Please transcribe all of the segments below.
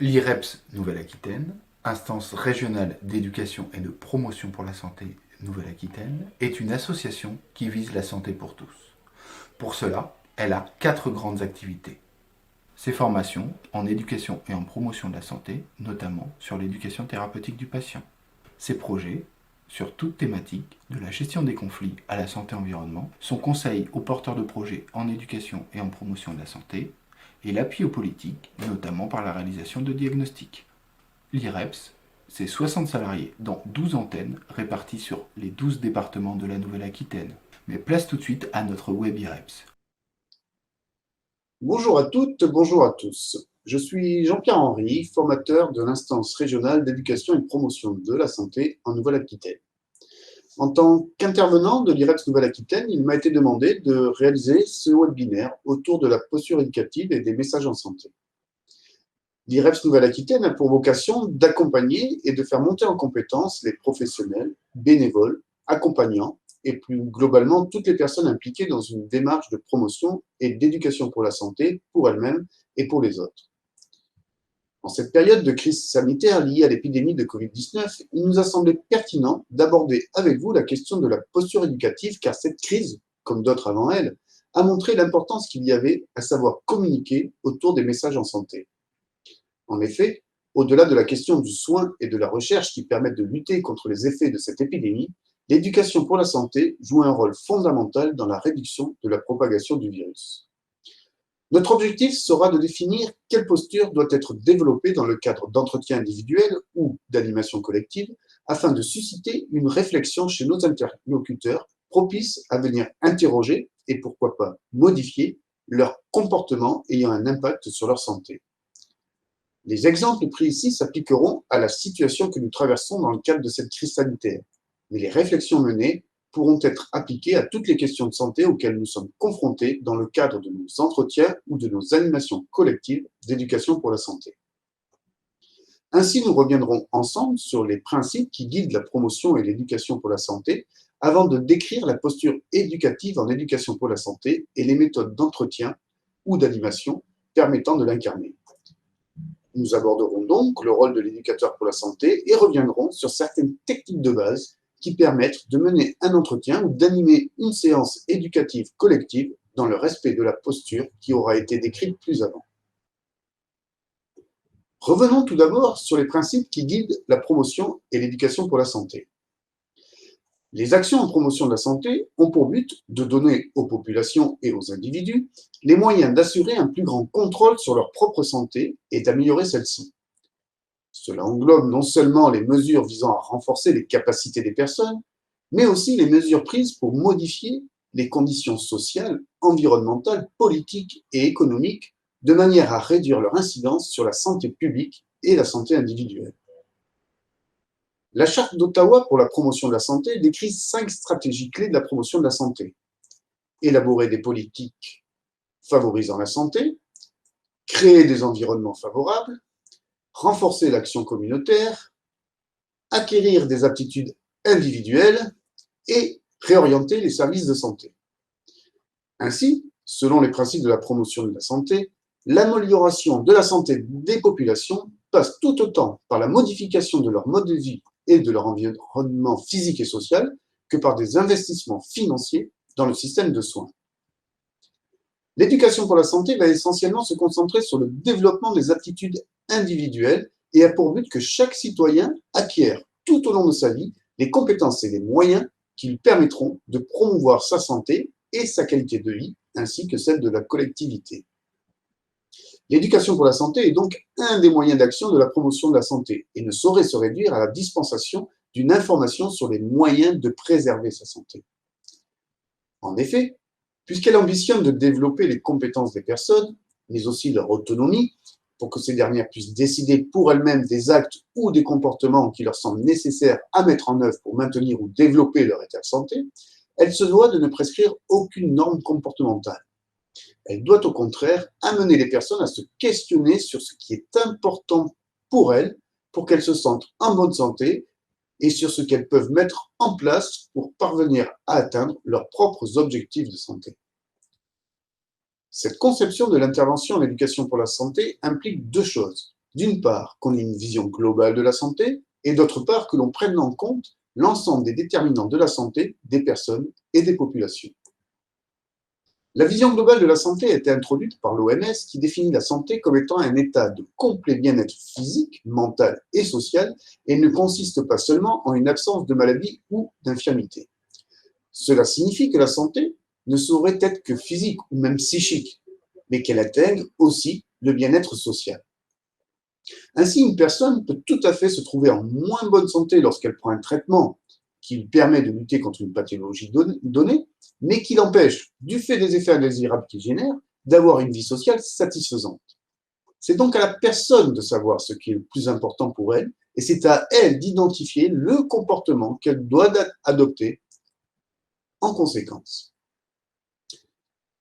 L'IREPS Nouvelle-Aquitaine, instance régionale d'éducation et de promotion pour la santé Nouvelle-Aquitaine, est une association qui vise la santé pour tous. Pour cela, elle a 4 grandes activités. Ses formations en éducation et en promotion de la santé, notamment sur l'éducation thérapeutique du patient. Ses projets sur toute thématique, de la gestion des conflits à la santé-environnement, son conseil aux porteurs de projets en éducation et en promotion de la santé, et l'appui aux politiques, notamment par la réalisation de diagnostics. L'IREPS, c'est 60 salariés dans 12 antennes réparties sur les 12 départements de la Nouvelle-Aquitaine. Mais place tout de suite à notre web IREPS. Bonjour à toutes, bonjour à tous. Je suis Jean-Pierre Henry, formateur de l'instance régionale d'éducation et de promotion de la santé en Nouvelle-Aquitaine. En tant qu'intervenant de l'IREPS Nouvelle-Aquitaine, il m'a été demandé de réaliser ce webinaire autour de la posture éducative et des messages en santé. L'IREPS Nouvelle-Aquitaine a pour vocation d'accompagner et de faire monter en compétence les professionnels, bénévoles, accompagnants et plus globalement toutes les personnes impliquées dans une démarche de promotion et d'éducation pour la santé, pour elles-mêmes et pour les autres. En cette période de crise sanitaire liée à l'épidémie de Covid-19, il nous a semblé pertinent d'aborder avec vous la question de la posture éducative, car cette crise, comme d'autres avant elle, a montré l'importance qu'il y avait à savoir communiquer autour des messages en santé. En effet, au-delà de la question du soin et de la recherche qui permettent de lutter contre les effets de cette épidémie, l'éducation pour la santé joue un rôle fondamental dans la réduction de la propagation du virus. Notre objectif sera de définir quelle posture doit être développée dans le cadre d'entretiens individuels ou d'animation collective afin de susciter une réflexion chez nos interlocuteurs propice à venir interroger et pourquoi pas modifier leur comportement ayant un impact sur leur santé. Les exemples pris ici s'appliqueront à la situation que nous traversons dans le cadre de cette crise sanitaire, mais les réflexions menées pourront être appliquées à toutes les questions de santé auxquelles nous sommes confrontés dans le cadre de nos entretiens ou de nos animations collectives d'éducation pour la santé. Ainsi, nous reviendrons ensemble sur les principes qui guident la promotion et l'éducation pour la santé avant de décrire la posture éducative en éducation pour la santé et les méthodes d'entretien ou d'animation permettant de l'incarner. Nous aborderons donc le rôle de l'éducateur pour la santé et reviendrons sur certaines techniques de base qui permettent de mener un entretien ou d'animer une séance éducative collective dans le respect de la posture qui aura été décrite plus avant. Revenons tout d'abord sur les principes qui guident la promotion et l'éducation pour la santé. Les actions en promotion de la santé ont pour but de donner aux populations et aux individus les moyens d'assurer un plus grand contrôle sur leur propre santé et d'améliorer celle-ci. Cela englobe non seulement les mesures visant à renforcer les capacités des personnes, mais aussi les mesures prises pour modifier les conditions sociales, environnementales, politiques et économiques de manière à réduire leur incidence sur la santé publique et la santé individuelle. La Charte d'Ottawa pour la promotion de la santé décrit 5 stratégies clés de la promotion de la santé. Élaborer des politiques favorisant la santé, créer des environnements favorables, renforcer l'action communautaire, acquérir des aptitudes individuelles et réorienter les services de santé. Ainsi, selon les principes de la promotion de la santé, l'amélioration de la santé des populations passe tout autant par la modification de leur mode de vie et de leur environnement physique et social que par des investissements financiers dans le système de soins. L'éducation pour la santé va essentiellement se concentrer sur le développement des aptitudes individuelles et a pour but que chaque citoyen acquiert tout au long de sa vie les compétences et les moyens qui lui permettront de promouvoir sa santé et sa qualité de vie, ainsi que celle de la collectivité. L'éducation pour la santé est donc un des moyens d'action de la promotion de la santé et ne saurait se réduire à la dispensation d'une information sur les moyens de préserver sa santé. En effet, puisqu'elle ambitionne de développer les compétences des personnes, mais aussi leur autonomie, pour que ces dernières puissent décider pour elles-mêmes des actes ou des comportements qui leur semblent nécessaires à mettre en œuvre pour maintenir ou développer leur état de santé, elle se doit de ne prescrire aucune norme comportementale. Elle doit au contraire amener les personnes à se questionner sur ce qui est important pour elles, pour qu'elles se sentent en bonne santé et sur ce qu'elles peuvent mettre en place pour parvenir à atteindre leurs propres objectifs de santé. Cette conception de l'intervention en éducation pour la santé implique 2 choses. d'une part, qu'on ait une vision globale de la santé, et d'autre part, que l'on prenne en compte l'ensemble des déterminants de la santé des personnes et des populations. La vision globale de la santé a été introduite par l'OMS qui définit la santé comme étant un état de complet bien-être physique, mental et social et ne consiste pas seulement en une absence de maladie ou d'infirmité. Cela signifie que la santé ne saurait être que physique ou même psychique, mais qu'elle atteigne aussi le bien-être social. Ainsi, une personne peut tout à fait se trouver en moins bonne santé lorsqu'elle prend un traitement qui lui permet de lutter contre une pathologie donnée, mais qui l'empêche, du fait des effets indésirables qu'il génère, d'avoir une vie sociale satisfaisante. C'est donc à la personne de savoir ce qui est le plus important pour elle, et c'est à elle d'identifier le comportement qu'elle doit adopter en conséquence.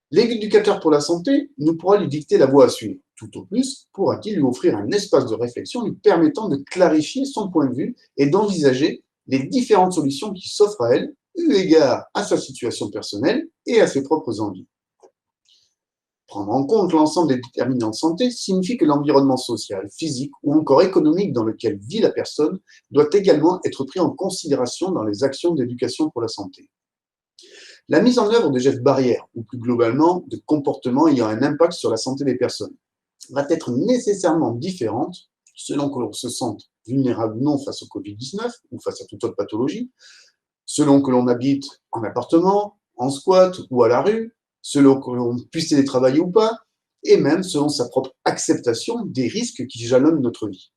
L'éducateur pour la santé ne pourra lui dicter la voie à suivre. Tout au plus pourra-t-il lui offrir un espace de réflexion lui permettant de clarifier son point de vue et d'envisager les différentes solutions qui s'offrent à elle, eu égard à sa situation personnelle et à ses propres envies. Prendre en compte l'ensemble des déterminants de santé signifie que l'environnement social, physique ou encore économique dans lequel vit la personne doit également être pris en considération dans les actions d'éducation pour la santé. La mise en œuvre de gestes barrières, ou plus globalement de comportements ayant un impact sur la santé des personnes, va être nécessairement différente selon que l'on se sente vulnérable ou non face au Covid-19 ou face à toute autre pathologie, selon que l'on habite en appartement, en squat ou à la rue, selon que l'on puisse télétravailler ou pas, et même selon sa propre acceptation des risques qui jalonnent notre vie.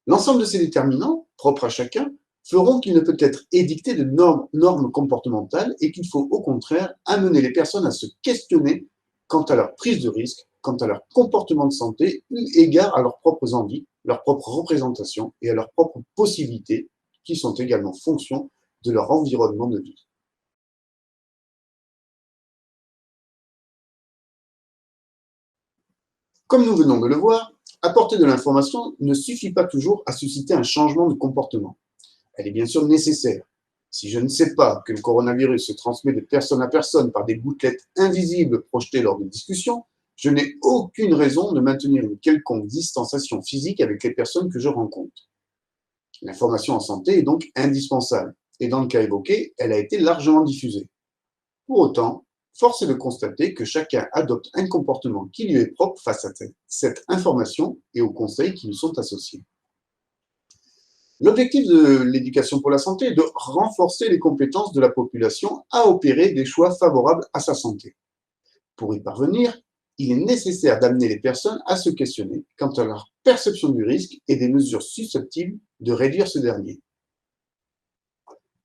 L'ensemble de ces déterminants, propres à chacun, feront qu'il ne peut être édicté de normes comportementales et qu'il faut au contraire amener les personnes à se questionner quant à leur prise de risque, quant à leur comportement de santé, eu égard à leurs propres envies, leurs propres représentations et à leurs propres possibilités, qui sont également fonction de leur environnement de vie. Comme nous venons de le voir, apporter de l'information ne suffit pas toujours à susciter un changement de comportement. Elle est bien sûr nécessaire. Si je ne sais pas que le coronavirus se transmet de personne à personne par des gouttelettes invisibles projetées lors de discussions, je n'ai aucune raison de maintenir une quelconque distanciation physique avec les personnes que je rencontre. L'information en santé est donc indispensable, et dans le cas évoqué, elle a été largement diffusée. Pour autant, force est de constater que chacun adopte un comportement qui lui est propre face à cette information et aux conseils qui lui sont associés. L'objectif de l'éducation pour la santé est de renforcer les compétences de la population à opérer des choix favorables à sa santé. Pour y parvenir, il est nécessaire d'amener les personnes à se questionner quant à leur perception du risque et des mesures susceptibles de réduire ce dernier.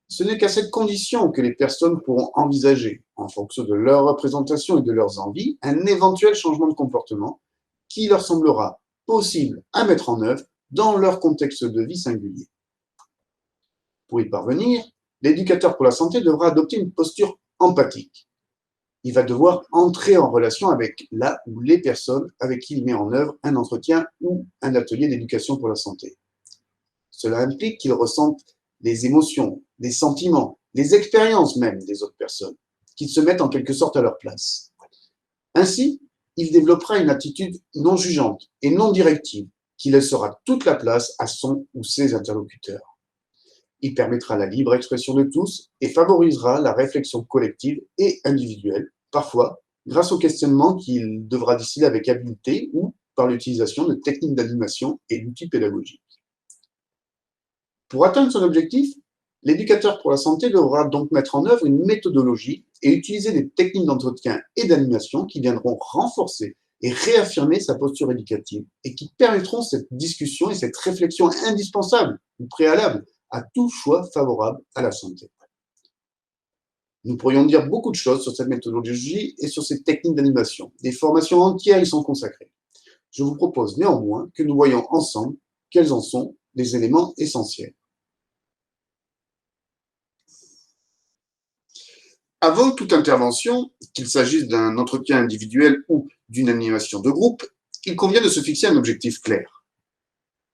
Ce n'est qu'à cette condition que les personnes pourront envisager, en fonction de leur représentation et de leurs envies, un éventuel changement de comportement qui leur semblera possible à mettre en œuvre dans leur contexte de vie singulier. Pour y parvenir, l'éducateur pour la santé devra adopter une posture empathique. Il va devoir entrer en relation avec la ou les personnes avec qui il met en œuvre un entretien ou un atelier d'éducation pour la santé. Cela implique qu'il ressente les émotions, les sentiments, les expériences même des autres personnes, qu'il se mette en quelque sorte à leur place. Ainsi, il développera une attitude non jugeante et non directive qui laissera toute la place à son ou ses interlocuteurs. Il permettra la libre expression de tous et favorisera la réflexion collective et individuelle, parfois grâce au questionnement qu'il devra distiller avec habileté ou par l'utilisation de techniques d'animation et d'outils pédagogiques. Pour atteindre son objectif, l'éducateur pour la santé devra donc mettre en œuvre une méthodologie et utiliser des techniques d'entretien et d'animation qui viendront renforcer et réaffirmer sa posture éducative et qui permettront cette discussion et cette réflexion indispensable ou préalable à tout choix favorable à la santé. Nous pourrions dire beaucoup de choses sur cette méthodologie et sur ces techniques d'animation. Des formations entières y sont consacrées. Je vous propose néanmoins que nous voyions ensemble quels en sont les éléments essentiels. Avant toute intervention, qu'il s'agisse d'un entretien individuel ou d'une animation de groupe, il convient de se fixer un objectif clair.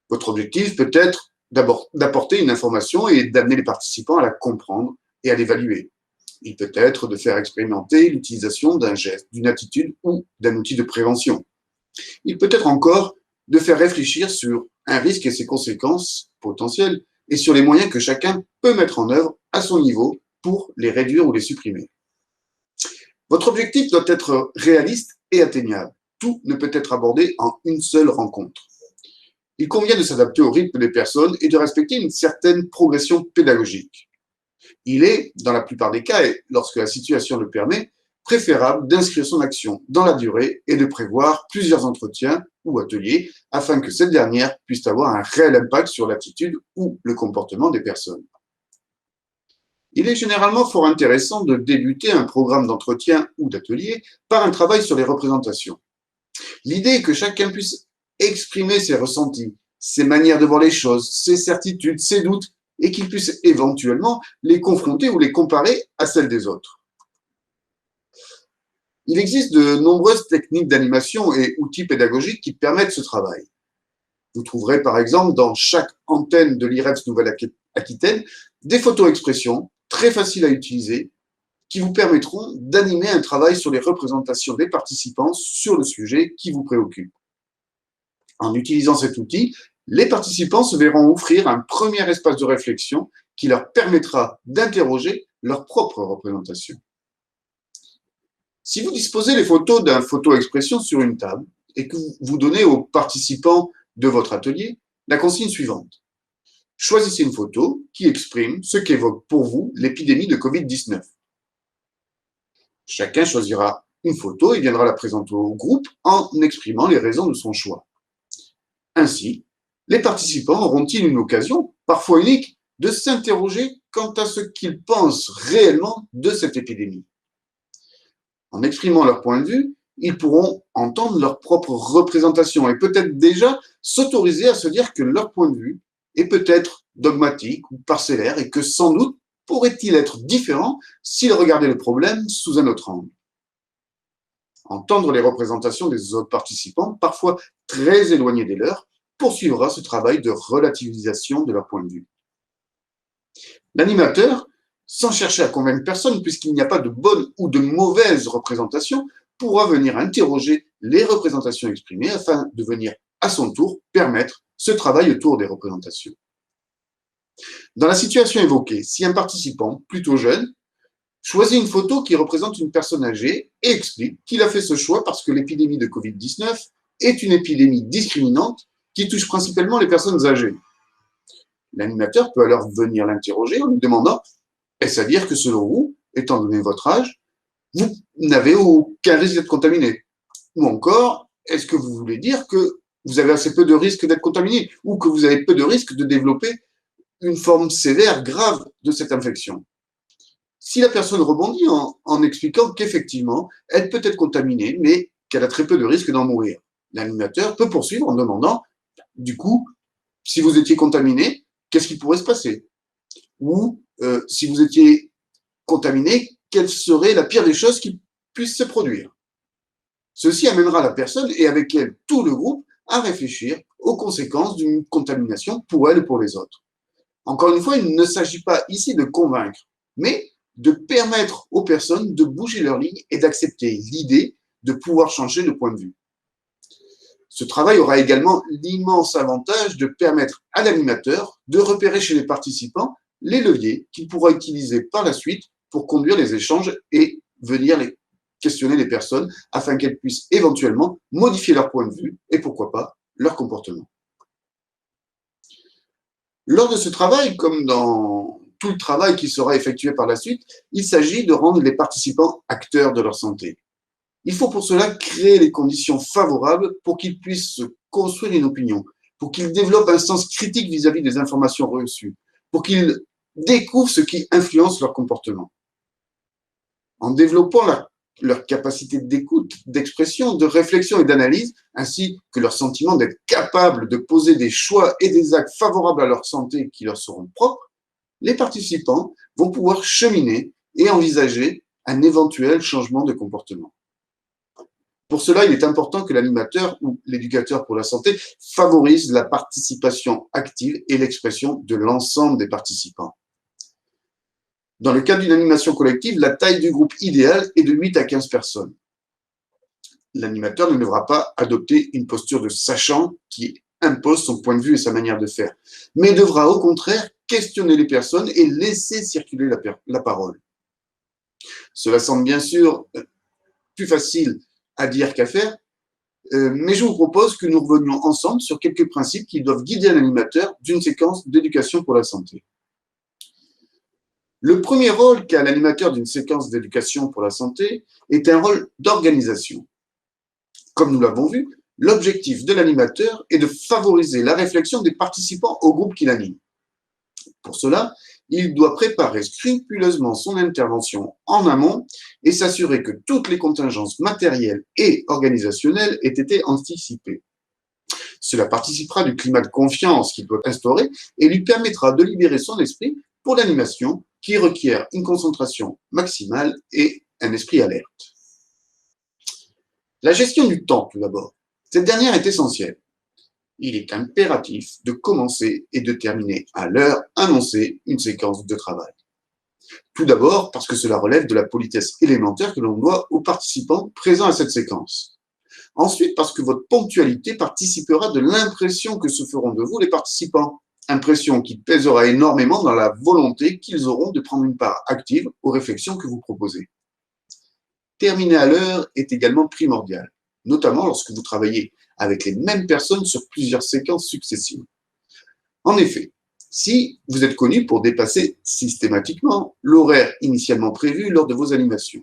Votre objectif peut être d'apporter une information et d'amener les participants à la comprendre et à l'évaluer. Il peut être de faire expérimenter l'utilisation d'un geste, d'une attitude ou d'un outil de prévention. Il peut être encore de faire réfléchir sur un risque et ses conséquences potentielles et sur les moyens que chacun peut mettre en œuvre à son niveau pour les réduire ou les supprimer. Votre objectif doit être réaliste et atteignable. Tout ne peut être abordé en une seule rencontre. Il convient de s'adapter au rythme des personnes et de respecter une certaine progression pédagogique. Il est, dans la plupart des cas, et lorsque la situation le permet, préférable d'inscrire son action dans la durée et de prévoir plusieurs entretiens ou ateliers afin que cette dernière puisse avoir un réel impact sur l'attitude ou le comportement des personnes. Il est généralement fort intéressant de débuter un programme d'entretien ou d'atelier par un travail sur les représentations. L'idée est que chacun puisse exprimer ses ressentis, ses manières de voir les choses, ses certitudes, ses doutes, et qu'il puisse éventuellement les confronter ou les comparer à celles des autres. Il existe de nombreuses techniques d'animation et outils pédagogiques qui permettent ce travail. Vous trouverez par exemple dans chaque antenne de l'IREPS Nouvelle-Aquitaine des photos-expressions très faciles à utiliser qui vous permettront d'animer un travail sur les représentations des participants sur le sujet qui vous préoccupe. En utilisant cet outil, les participants se verront offrir un premier espace de réflexion qui leur permettra d'interroger leur propre représentation. Si vous disposez les photos d'un photo-expression sur une table et que vous donnez aux participants de votre atelier la consigne suivante. Choisissez une photo qui exprime ce qu'évoque pour vous l'épidémie de Covid-19. Chacun choisira une photo et viendra la présenter au groupe en exprimant les raisons de son choix. Ainsi, les participants auront-ils une occasion, parfois unique, de s'interroger quant à ce qu'ils pensent réellement de cette épidémie. En exprimant leur point de vue, ils pourront entendre leur propre représentation et peut-être déjà s'autoriser à se dire que leur point de vue est peut-être dogmatique ou parcellaire et que sans doute pourrait-il être différent s'ils regardaient le problème sous un autre angle. Entendre les représentations des autres participants, parfois très éloignées des leurs, poursuivra ce travail de relativisation de leur point de vue. L'animateur, sans chercher à convaincre personne, puisqu'il n'y a pas de bonne ou de mauvaise représentation, pourra venir interroger les représentations exprimées afin de venir, à son tour, permettre ce travail autour des représentations. Dans la situation évoquée, si un participant, plutôt jeune, choisit une photo qui représente une personne âgée et explique qu'il a fait ce choix parce que l'épidémie de Covid-19 est une épidémie discriminante qui touche principalement les personnes âgées. L'animateur peut alors venir l'interroger en lui demandant « Est-ce à dire que selon vous, étant donné votre âge, vous n'avez aucun risque d'être contaminé ?» Ou encore, est-ce que vous voulez dire que vous avez assez peu de risque d'être contaminé ou que vous avez peu de risque de développer une forme sévère, grave de cette infection? Si la personne rebondit en expliquant qu'effectivement, elle peut être contaminée, mais qu'elle a très peu de risque d'en mourir, l'animateur peut poursuivre en demandant du coup, si vous étiez contaminé, qu'est-ce qui pourrait se passer? Ou si vous étiez contaminé, quelle serait la pire des choses qui puissent se produire? Ceci amènera la personne et avec elle tout le groupe à réfléchir aux conséquences d'une contamination pour elle et pour les autres. Encore une fois, il ne s'agit pas ici de convaincre, mais de permettre aux personnes de bouger leur ligne et d'accepter l'idée de pouvoir changer de point de vue. Ce travail aura également l'immense avantage de permettre à l'animateur de repérer chez les participants les leviers qu'il pourra utiliser par la suite pour conduire les échanges et venir questionner les personnes afin qu'elles puissent éventuellement modifier leur point de vue et pourquoi pas leur comportement. Lors de ce travail, comme dans tout le travail qui sera effectué par la suite, il s'agit de rendre les participants acteurs de leur santé. Il faut pour cela créer les conditions favorables pour qu'ils puissent se construire une opinion, pour qu'ils développent un sens critique vis-à-vis des informations reçues, pour qu'ils découvrent ce qui influence leur comportement. En développant leur capacité d'écoute, d'expression, de réflexion et d'analyse, ainsi que leur sentiment d'être capable de poser des choix et des actes favorables à leur santé qui leur seront propres, les participants vont pouvoir cheminer et envisager un éventuel changement de comportement. Pour cela, il est important que l'animateur ou l'éducateur pour la santé favorise la participation active et l'expression de l'ensemble des participants. Dans le cas d'une animation collective, la taille du groupe idéal est de 8 à 15 personnes. L'animateur ne devra pas adopter une posture de sachant qui impose son point de vue et sa manière de faire, mais devra au contraire questionner les personnes et laisser circuler la parole. Cela semble bien sûr plus facile à dire qu'à faire, mais je vous propose que nous revenions ensemble sur quelques principes qui doivent guider un animateur d'une séquence d'éducation pour la santé. Le premier rôle qu'a l'animateur d'une séquence d'éducation pour la santé est un rôle d'organisation. Comme nous l'avons vu, l'objectif de l'animateur est de favoriser la réflexion des participants au groupe qu'il anime. Pour cela, il doit préparer scrupuleusement son intervention en amont et s'assurer que toutes les contingences matérielles et organisationnelles aient été anticipées. Cela participera du climat de confiance qu'il doit instaurer et lui permettra de libérer son esprit pour l'animation qui requiert une concentration maximale et un esprit alerte. La gestion du temps, tout d'abord. Cette dernière est essentielle. Il est impératif de commencer et de terminer à l'heure annoncée une séquence de travail. Tout d'abord parce que cela relève de la politesse élémentaire que l'on doit aux participants présents à cette séquence. Ensuite, parce que votre ponctualité participera de l'impression que se feront de vous les participants, impression qui pèsera énormément dans la volonté qu'ils auront de prendre une part active aux réflexions que vous proposez. Terminer à l'heure est également primordial, notamment lorsque vous travaillez avec les mêmes personnes sur plusieurs séquences successives. En effet, si vous êtes connu pour dépasser systématiquement l'horaire initialement prévu lors de vos animations,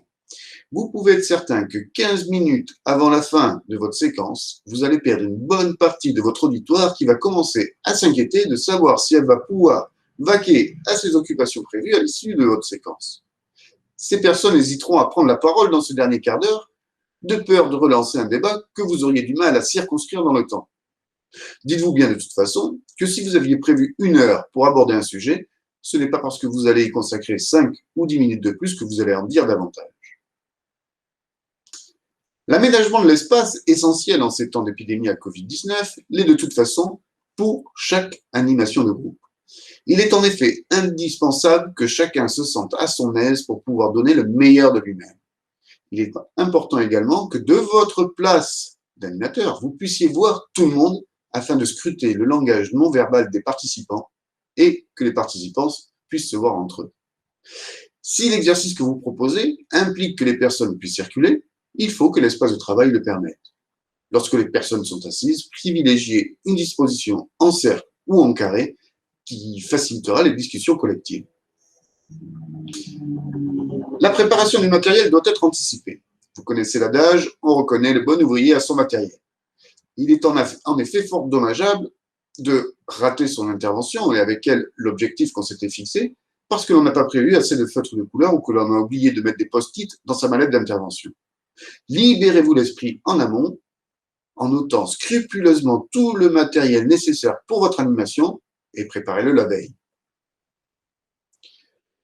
vous pouvez être certain que 15 minutes avant la fin de votre séquence, vous allez perdre une bonne partie de votre auditoire qui va commencer à s'inquiéter de savoir si elle va pouvoir vaquer à ses occupations prévues à l'issue de votre séquence. Ces personnes hésiteront à prendre la parole dans ce dernier quart d'heure, de peur de relancer un débat que vous auriez du mal à circonscrire dans le temps. Dites-vous bien de toute façon que si vous aviez prévu 1 heure pour aborder un sujet, ce n'est pas parce que vous allez y consacrer 5 ou 10 minutes de plus que vous allez en dire davantage. L'aménagement de l'espace, essentiel en ces temps d'épidémie à Covid-19, l'est de toute façon pour chaque animation de groupe. Il est en effet indispensable que chacun se sente à son aise pour pouvoir donner le meilleur de lui-même. Il est important également que de votre place d'animateur, vous puissiez voir tout le monde afin de scruter le langage non verbal des participants et que les participants puissent se voir entre eux. Si l'exercice que vous proposez implique que les personnes puissent circuler, il faut que l'espace de travail le permette. Lorsque les personnes sont assises, privilégiez une disposition en cercle ou en carré qui facilitera les discussions collectives. La préparation du matériel doit être anticipée. Vous connaissez l'adage, on reconnaît le bon ouvrier à son matériel. Il est en effet fort dommageable de rater son intervention et avec elle l'objectif qu'on s'était fixé parce que l'on n'a pas prévu assez de feutres de couleur ou que l'on a oublié de mettre des post-it dans sa mallette d'intervention. Libérez-vous l'esprit en amont en notant scrupuleusement tout le matériel nécessaire pour votre animation et préparez-le la veille.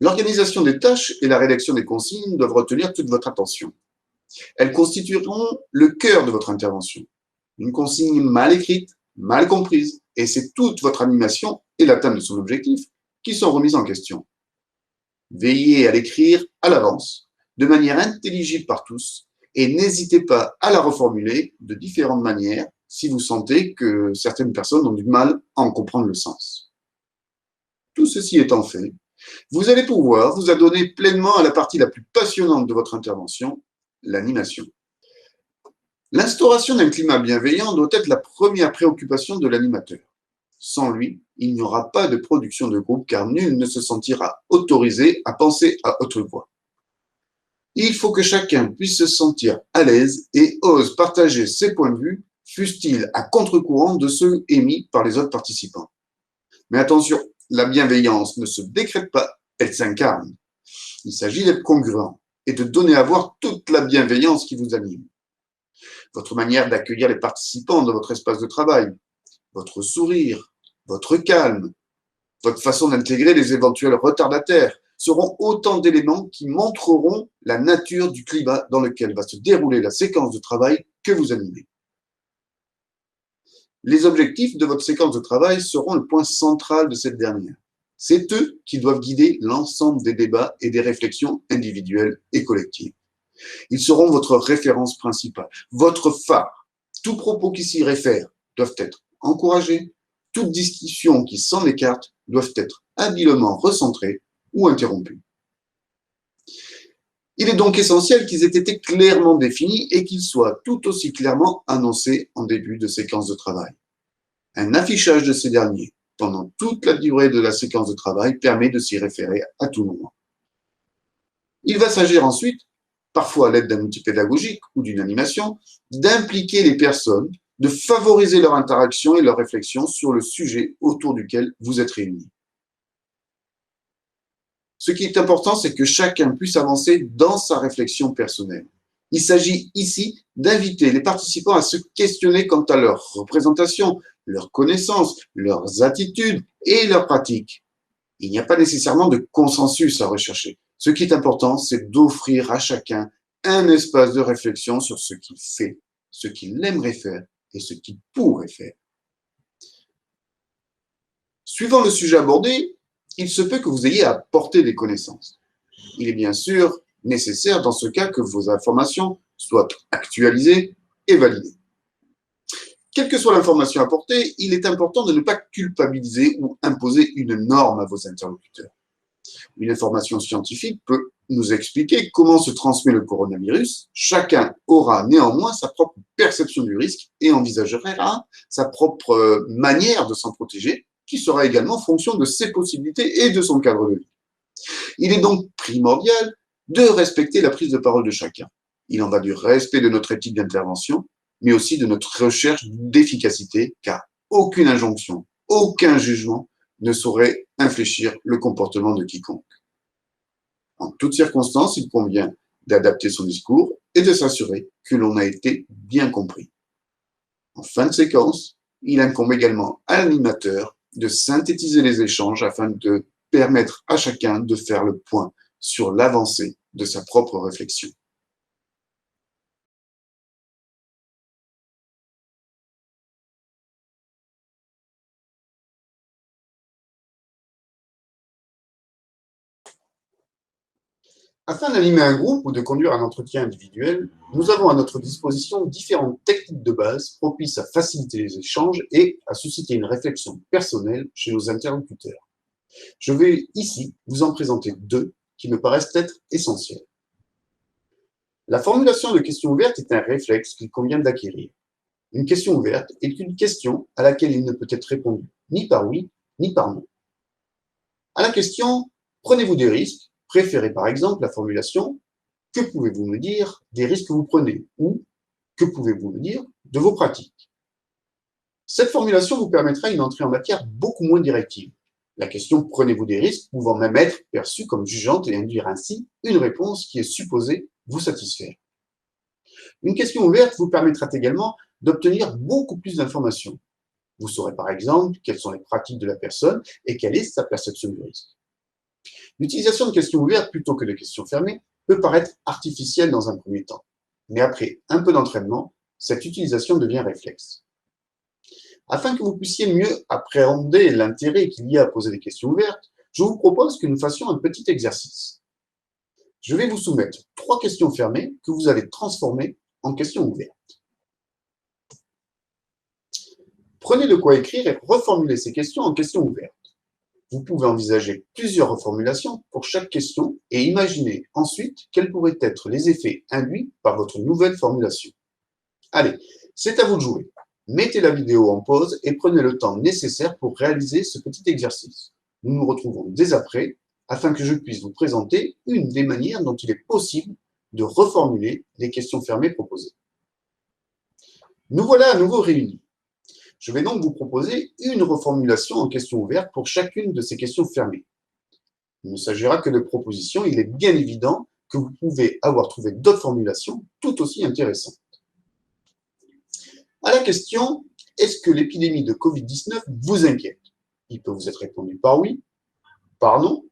L'organisation des tâches et la rédaction des consignes doivent retenir toute votre attention. Elles constitueront le cœur de votre intervention. Une consigne mal écrite, mal comprise, et c'est toute votre animation et l'atteinte de son objectif qui sont remises en question. Veillez à l'écrire à l'avance, de manière intelligible par tous, et n'hésitez pas à la reformuler de différentes manières si vous sentez que certaines personnes ont du mal à en comprendre le sens. Tout ceci étant fait, vous allez pouvoir vous adonner pleinement à la partie la plus passionnante de votre intervention, l'animation. L'instauration d'un climat bienveillant doit être la première préoccupation de l'animateur. Sans lui, il n'y aura pas de production de groupe car nul ne se sentira autorisé à penser à haute voix. Il faut que chacun puisse se sentir à l'aise et ose partager ses points de vue, fussent-ils à contre-courant de ceux émis par les autres participants. Mais attention, la bienveillance ne se décrète pas, elle s'incarne. Il s'agit d'être congruent et de donner à voir toute la bienveillance qui vous anime. Votre manière d'accueillir les participants dans votre espace de travail, votre sourire, votre calme, votre façon d'intégrer les éventuels retardataires seront autant d'éléments qui montreront la nature du climat dans lequel va se dérouler la séquence de travail que vous animez. Les objectifs de votre séquence de travail seront le point central de cette dernière. C'est eux qui doivent guider l'ensemble des débats et des réflexions individuelles et collectives. Ils seront votre référence principale, votre phare. Tout propos qui s'y réfère doivent être encouragés. Toute discussion qui s'en écarte doivent être habilement recentrées ou interrompues. Il est donc essentiel qu'ils aient été clairement définis et qu'ils soient tout aussi clairement annoncés en début de séquence de travail. Un affichage de ces derniers pendant toute la durée de la séquence de travail permet de s'y référer à tout moment. Il va s'agir ensuite, parfois à l'aide d'un outil pédagogique ou d'une animation, d'impliquer les personnes, de favoriser leur interaction et leur réflexion sur le sujet autour duquel vous êtes réunis. Ce qui est important, c'est que chacun puisse avancer dans sa réflexion personnelle. Il s'agit ici d'inviter les participants à se questionner quant à leur représentation, leurs connaissances, leurs attitudes et leurs pratiques. Il n'y a pas nécessairement de consensus à rechercher. Ce qui est important, c'est d'offrir à chacun un espace de réflexion sur ce qu'il fait, ce qu'il aimerait faire et ce qu'il pourrait faire. Suivant le sujet abordé, il se peut que vous ayez à apporter des connaissances. Il est bien sûr nécessaire dans ce cas que vos informations soient actualisées et validées. Quelle que soit l'information apportée, il est important de ne pas culpabiliser ou imposer une norme à vos interlocuteurs. Une information scientifique peut nous expliquer comment se transmet le coronavirus. Chacun aura néanmoins sa propre perception du risque et envisagera sa propre manière de s'en protéger, qui sera également en fonction de ses possibilités et de son cadre de vie. Il est donc primordial de respecter la prise de parole de chacun. Il en va du respect de notre éthique d'intervention, mais aussi de notre recherche d'efficacité, car aucune injonction, aucun jugement ne saurait infléchir le comportement de quiconque. En toutes circonstances, il convient d'adapter son discours et de s'assurer que l'on a été bien compris. En fin de séquence, il incombe également à l'animateur de synthétiser les échanges afin de permettre à chacun de faire le point sur l'avancée de sa propre réflexion. Afin d'animer un groupe ou de conduire un entretien individuel, nous avons à notre disposition différentes techniques de base propices à faciliter les échanges et à susciter une réflexion personnelle chez nos interlocuteurs. Je vais ici vous en présenter deux qui me paraissent être essentielles. La formulation de questions ouvertes est un réflexe qu'il convient d'acquérir. Une question ouverte est une question à laquelle il ne peut être répondu ni par oui ni par non. À la question « Prenez-vous des risques ?» préférez par exemple la formulation « Que pouvez-vous me dire des risques que vous prenez ?» ou « Que pouvez-vous me dire de vos pratiques ?» Cette formulation vous permettra une entrée en matière beaucoup moins directive. La question « Prenez-vous des risques ?» pouvant même être perçue comme jugeante et induire ainsi une réponse qui est supposée vous satisfaire. Une question ouverte vous permettra également d'obtenir beaucoup plus d'informations. Vous saurez par exemple quelles sont les pratiques de la personne et quelle est sa perception du risque. L'utilisation de questions ouvertes plutôt que de questions fermées peut paraître artificielle dans un premier temps, mais après un peu d'entraînement, cette utilisation devient réflexe. Afin que vous puissiez mieux appréhender l'intérêt qu'il y a à poser des questions ouvertes, je vous propose que nous fassions un petit exercice. Je vais vous soumettre 3 questions fermées que vous allez transformer en questions ouvertes. Prenez de quoi écrire et reformulez ces questions en questions ouvertes. Vous pouvez envisager plusieurs reformulations pour chaque question et imaginer ensuite quels pourraient être les effets induits par votre nouvelle formulation. Allez, c'est à vous de jouer. Mettez la vidéo en pause et prenez le temps nécessaire pour réaliser ce petit exercice. Nous nous retrouvons dès après afin que je puisse vous présenter une des manières dont il est possible de reformuler les questions fermées proposées. Nous voilà à nouveau réunis. Je vais donc vous proposer une reformulation en questions ouvertes pour chacune de ces questions fermées. Il ne s'agira que de propositions, il est bien évident que vous pouvez avoir trouvé d'autres formulations tout aussi intéressantes. À la question « Est-ce que l'épidémie de Covid-19 vous inquiète ?» Il peut vous être répondu par oui, par non.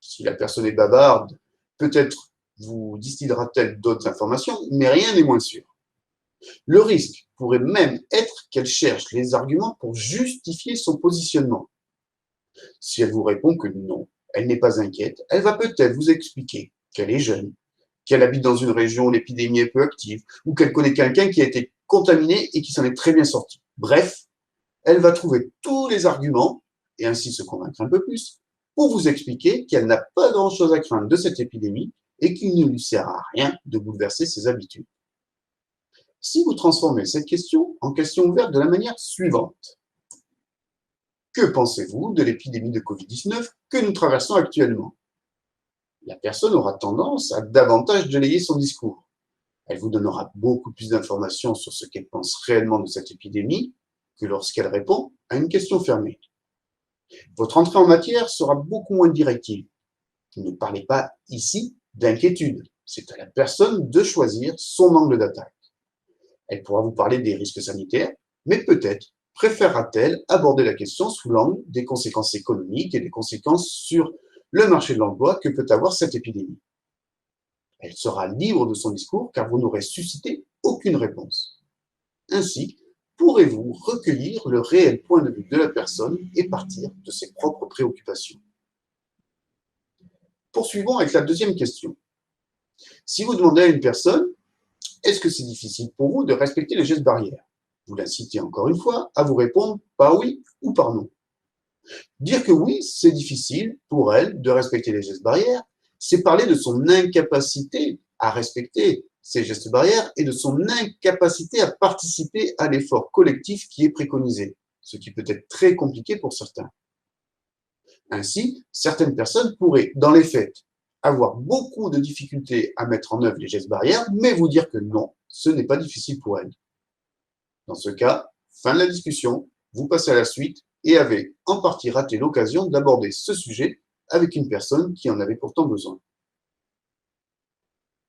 Si la personne est bavarde, peut-être vous distillera-t-elle d'autres informations, mais rien n'est moins sûr. Le risque pourrait même être qu'elle cherche les arguments pour justifier son positionnement. Si elle vous répond que non, elle n'est pas inquiète, elle va peut-être vous expliquer qu'elle est jeune, qu'elle habite dans une région où l'épidémie est peu active, ou qu'elle connaît quelqu'un qui a été contaminé et qui s'en est très bien sorti. Bref, elle va trouver tous les arguments, et ainsi se convaincre un peu plus, pour vous expliquer qu'elle n'a pas grand-chose à craindre de cette épidémie et qu'il ne lui sert à rien de bouleverser ses habitudes. Si vous transformez cette question en question ouverte de la manière suivante. Que pensez-vous de l'épidémie de Covid-19 que nous traversons actuellement? La personne aura tendance à davantage délayer son discours. Elle vous donnera beaucoup plus d'informations sur ce qu'elle pense réellement de cette épidémie que lorsqu'elle répond à une question fermée. Votre entrée en matière sera beaucoup moins directive. Ne parlez pas ici d'inquiétude. C'est à la personne de choisir son angle d'attaque. Elle pourra vous parler des risques sanitaires, mais peut-être préférera-t-elle aborder la question sous l'angle des conséquences économiques et des conséquences sur le marché de l'emploi que peut avoir cette épidémie. Elle sera libre de son discours car vous n'aurez suscité aucune réponse. Ainsi, pourrez-vous recueillir le réel point de vue de la personne et partir de ses propres préoccupations. Poursuivons avec la deuxième question. Si vous demandez à une personne « Est-ce que c'est difficile pour vous de respecter les gestes barrières ?» Vous l'incitez encore une fois à vous répondre par oui ou par non. Dire que oui, c'est difficile pour elle de respecter les gestes barrières, c'est parler de son incapacité à respecter ces gestes barrières et de son incapacité à participer à l'effort collectif qui est préconisé, ce qui peut être très compliqué pour certains. Ainsi, certaines personnes pourraient, dans les faits, avoir beaucoup de difficultés à mettre en œuvre les gestes barrières, mais vous dire que non, ce n'est pas difficile pour elles. Dans ce cas, fin de la discussion, vous passez à la suite et avez en partie raté l'occasion d'aborder ce sujet avec une personne qui en avait pourtant besoin.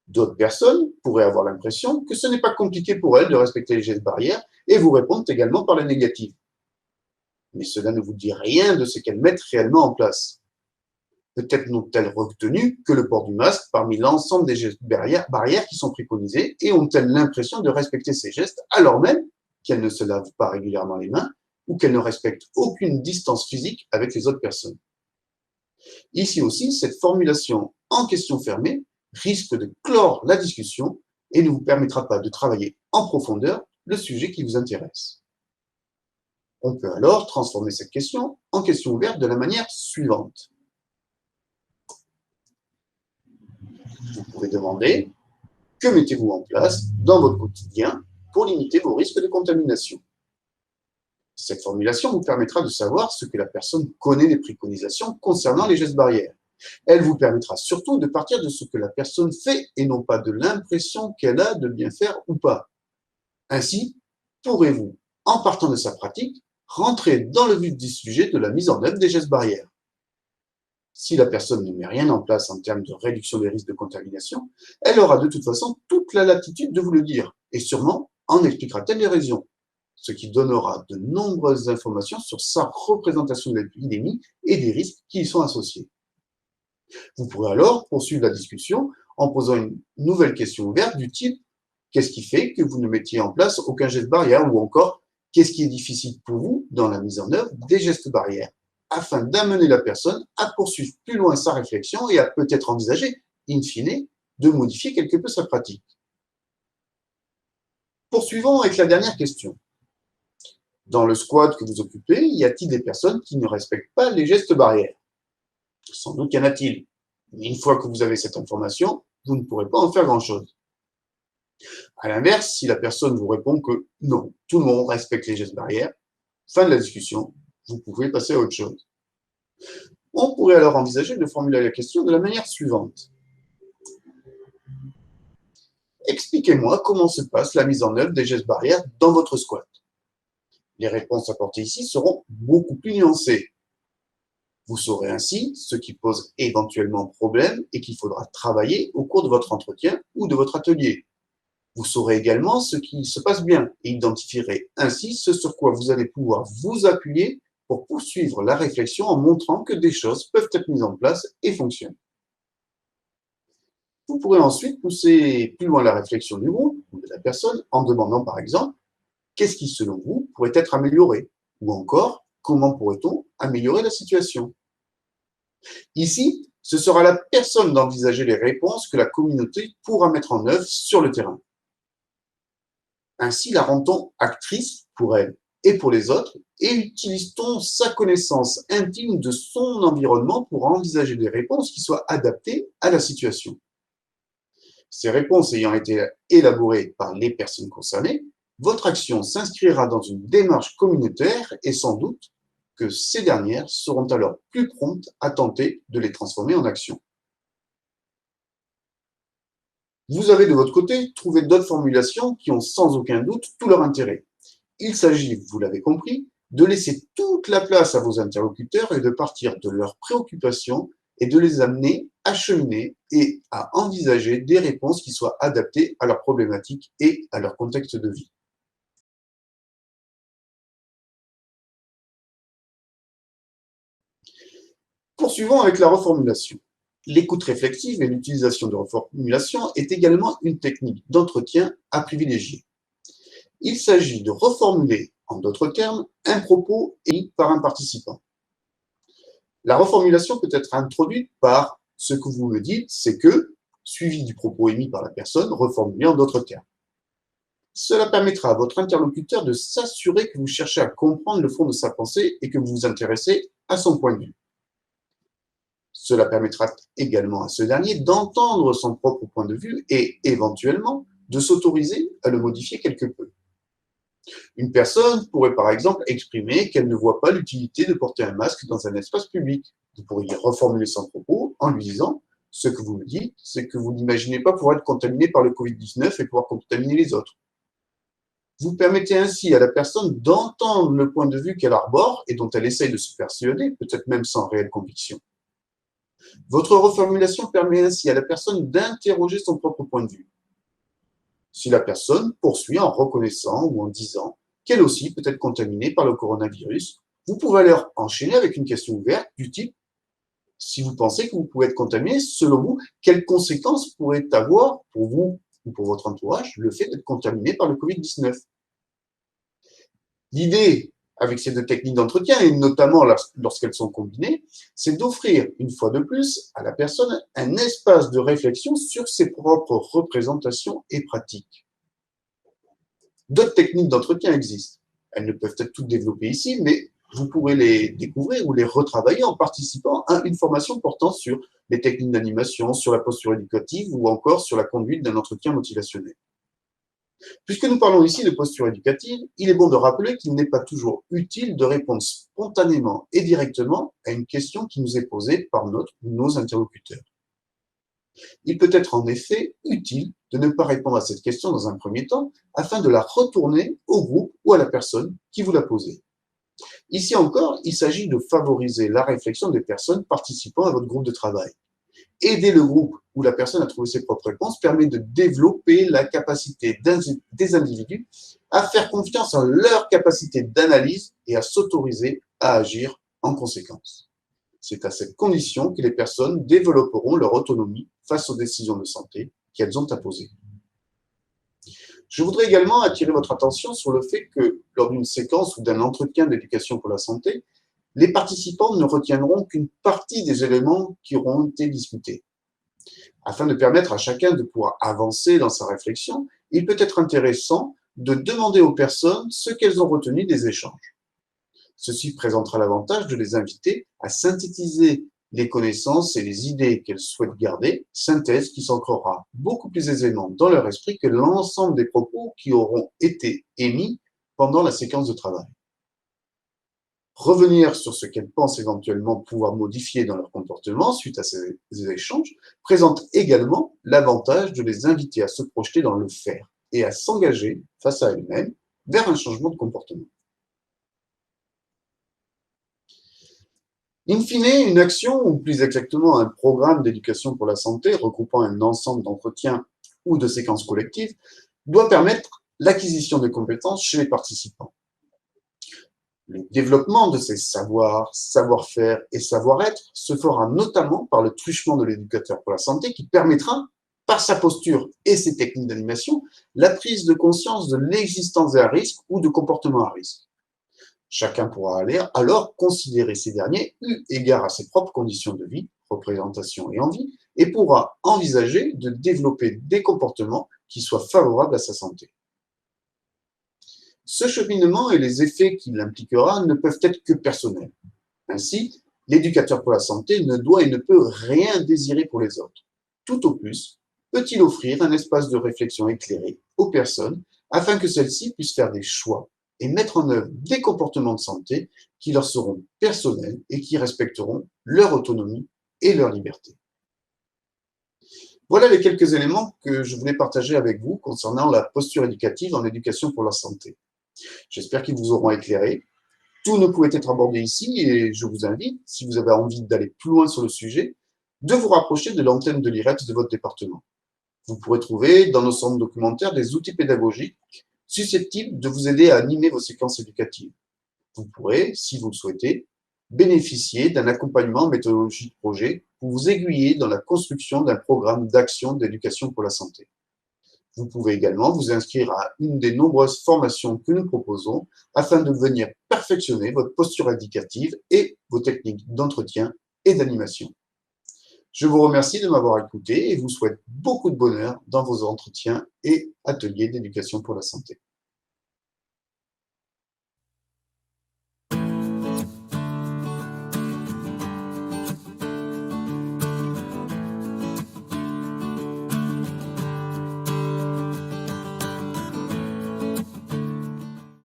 D'autres personnes pourraient avoir l'impression que ce n'est pas compliqué pour elles de respecter les gestes barrières et vous répondent également par la négative. Mais cela ne vous dit rien de ce qu'elles mettent réellement en place. Peut-être n'ont-elles retenu que le port du masque parmi l'ensemble des gestes barrières qui sont préconisés et ont-elles l'impression de respecter ces gestes alors même qu'elles ne se lavent pas régulièrement les mains ou qu'elles ne respectent aucune distance physique avec les autres personnes. Ici aussi, cette formulation en question fermée risque de clore la discussion et ne vous permettra pas de travailler en profondeur le sujet qui vous intéresse. On peut alors transformer cette question en question ouverte de la manière suivante. Vous pouvez demander « Que mettez-vous en place dans votre quotidien pour limiter vos risques de contamination ?» Cette formulation vous permettra de savoir ce que la personne connaît des préconisations concernant les gestes barrières. Elle vous permettra surtout de partir de ce que la personne fait et non pas de l'impression qu'elle a de bien faire ou pas. Ainsi, pourrez-vous, en partant de sa pratique, rentrer dans le vif du sujet de la mise en œuvre des gestes barrières. Si la personne ne met rien en place en termes de réduction des risques de contamination, elle aura de toute façon toute la latitude de vous le dire, et sûrement en expliquera-t-elle les raisons, ce qui donnera de nombreuses informations sur sa représentation de l'épidémie et des risques qui y sont associés. Vous pourrez alors poursuivre la discussion en posant une nouvelle question ouverte du type « Qu'est-ce qui fait que vous ne mettiez en place aucun geste barrière ?» ou encore « Qu'est-ce qui est difficile pour vous dans la mise en œuvre des gestes barrières ?» afin d'amener la personne à poursuivre plus loin sa réflexion et à peut-être envisager, in fine, de modifier quelque peu sa pratique. Poursuivons avec la dernière question. Dans le squad que vous occupez, y a-t-il des personnes qui ne respectent pas les gestes barrières? Sans doute y en a-t-il. Mais une fois que vous avez cette information, vous ne pourrez pas en faire grand-chose. À l'inverse, si la personne vous répond que non, tout le monde respecte les gestes barrières, fin de la discussion, vous pouvez passer à autre chose. On pourrait alors envisager de formuler la question de la manière suivante. Expliquez-moi comment se passe la mise en œuvre des gestes barrières dans votre squat. Les réponses apportées ici seront beaucoup plus nuancées. Vous saurez ainsi ce qui pose éventuellement problème et qu'il faudra travailler au cours de votre entretien ou de votre atelier. Vous saurez également ce qui se passe bien et identifierez ainsi ce sur quoi vous allez pouvoir vous appuyer pour poursuivre la réflexion en montrant que des choses peuvent être mises en place et fonctionnent. Vous pourrez ensuite pousser plus loin la réflexion du groupe ou de la personne en demandant par exemple « Qu'est-ce qui, selon vous, pourrait être amélioré ?» ou encore « Comment pourrait-on améliorer la situation ?» Ici, Ce sera à la personne d'envisager les réponses que la communauté pourra mettre en œuvre sur le terrain. Ainsi la rend-on actrice pour elle et pour les autres, et utilise-t-on sa connaissance intime de son environnement pour envisager des réponses qui soient adaptées à la situation. Ces réponses ayant été élaborées par les personnes concernées, votre action s'inscrira dans une démarche communautaire et sans doute que ces dernières seront alors plus promptes à tenter de les transformer en action. Vous avez de votre côté trouvé d'autres formulations qui ont sans aucun doute tout leur intérêt. Il s'agit, vous l'avez compris, de laisser toute la place à vos interlocuteurs et de partir de leurs préoccupations et de les amener à cheminer et à envisager des réponses qui soient adaptées à leurs problématiques et à leur contexte de vie. Poursuivons avec la reformulation. L'écoute réflexive et l'utilisation de reformulation est également une technique d'entretien à privilégier. Il s'agit de reformuler, en d'autres termes, un propos émis par un participant. La reformulation peut être introduite par « ce que vous me dites, c'est que », suivi du propos émis par la personne, reformulé en d'autres termes. Cela permettra à votre interlocuteur de s'assurer que vous cherchez à comprendre le fond de sa pensée et que vous vous intéressez à son point de vue. Cela permettra également à ce dernier d'entendre son propre point de vue et, éventuellement, de s'autoriser à le modifier quelque peu. Une personne pourrait par exemple exprimer qu'elle ne voit pas l'utilité de porter un masque dans un espace public. Vous pourriez reformuler son propos en lui disant « Ce que vous me dites, c'est que vous n'imaginez pas pouvoir être contaminé par le Covid-19 et pouvoir contaminer les autres. » Vous permettez ainsi à la personne d'entendre le point de vue qu'elle arbore et dont elle essaye de se persuader, peut-être même sans réelle conviction. Votre reformulation permet ainsi à la personne d'interroger son propre point de vue. Si la personne poursuit en reconnaissant ou en disant qu'elle aussi peut être contaminée par le coronavirus, vous pouvez alors enchaîner avec une question ouverte du type « Si vous pensez que vous pouvez être contaminé, selon vous, quelles conséquences pourrait avoir pour vous ou pour votre entourage le fait d'être contaminé par le Covid-19 » L'idée avec ces deux techniques d'entretien, et notamment lorsqu'elles sont combinées, c'est d'offrir, une fois de plus, à la personne un espace de réflexion sur ses propres représentations et pratiques. D'autres techniques d'entretien existent. Elles ne peuvent être toutes développées ici, mais vous pourrez les découvrir ou les retravailler en participant à une formation portant sur les techniques d'animation, sur la posture éducative ou encore sur la conduite d'un entretien motivationnel. Puisque nous parlons ici de posture éducative, il est bon de rappeler qu'il n'est pas toujours utile de répondre spontanément et directement à une question qui nous est posée par nos interlocuteurs. Il peut être en effet utile de ne pas répondre à cette question dans un premier temps afin de la retourner au groupe ou à la personne qui vous l'a posée. Ici encore, il s'agit de favoriser la réflexion des personnes participant à votre groupe de travail. Aider le groupe où la personne a trouvé ses propres réponses permet de développer la capacité des individus à faire confiance en leur capacité d'analyse et à s'autoriser à agir en conséquence. C'est à cette condition que les personnes développeront leur autonomie face aux décisions de santé qu'elles ont imposées. Je voudrais également attirer votre attention sur le fait que, lors d'une séquence ou d'un entretien d'éducation pour la santé, les participants ne retiendront qu'une partie des éléments qui auront été discutés. Afin de permettre à chacun de pouvoir avancer dans sa réflexion, il peut être intéressant de demander aux personnes ce qu'elles ont retenu des échanges. Ceci présentera l'avantage de les inviter à synthétiser les connaissances et les idées qu'elles souhaitent garder, synthèse qui s'ancrera beaucoup plus aisément dans leur esprit que l'ensemble des propos qui auront été émis pendant la séquence de travail. Revenir sur ce qu'elles pensent éventuellement pouvoir modifier dans leur comportement suite à ces échanges présente également l'avantage de les inviter à se projeter dans le faire et à s'engager face à elles-mêmes vers un changement de comportement. In fine, une action, ou plus exactement un programme d'éducation pour la santé regroupant un ensemble d'entretiens ou de séquences collectives, doit permettre l'acquisition de compétences chez les participants. Le développement de ces savoirs, savoir-faire et savoir-être se fera notamment par le truchement de l'éducateur pour la santé qui permettra, par sa posture et ses techniques d'animation, la prise de conscience de l'existence d'un risque ou de comportement à risque. Chacun pourra alors considérer ces derniers eu égard à ses propres conditions de vie, représentation et envie et pourra envisager de développer des comportements qui soient favorables à sa santé. Ce cheminement et les effets qu'il impliquera ne peuvent être que personnels. Ainsi, l'éducateur pour la santé ne doit et ne peut rien désirer pour les autres. Tout au plus, peut-il offrir un espace de réflexion éclairé aux personnes afin que celles-ci puissent faire des choix et mettre en œuvre des comportements de santé qui leur seront personnels et qui respecteront leur autonomie et leur liberté. Voilà les quelques éléments que je voulais partager avec vous concernant la posture éducative en éducation pour la santé. J'espère qu'ils vous auront éclairé. Tout ne pouvait être abordé ici et je vous invite, si vous avez envie d'aller plus loin sur le sujet, de vous rapprocher de l'antenne de l'IREPS de votre département. Vous pourrez trouver dans nos centres documentaires des outils pédagogiques susceptibles de vous aider à animer vos séquences éducatives. Vous pourrez, si vous le souhaitez, bénéficier d'un accompagnement en méthodologie de projet pour vous aiguiller dans la construction d'un programme d'action d'éducation pour la santé. Vous pouvez également vous inscrire à une des nombreuses formations que nous proposons afin de venir perfectionner votre posture éducative et vos techniques d'entretien et d'animation. Je vous remercie de m'avoir écouté et vous souhaite beaucoup de bonheur dans vos entretiens et ateliers d'éducation pour la santé.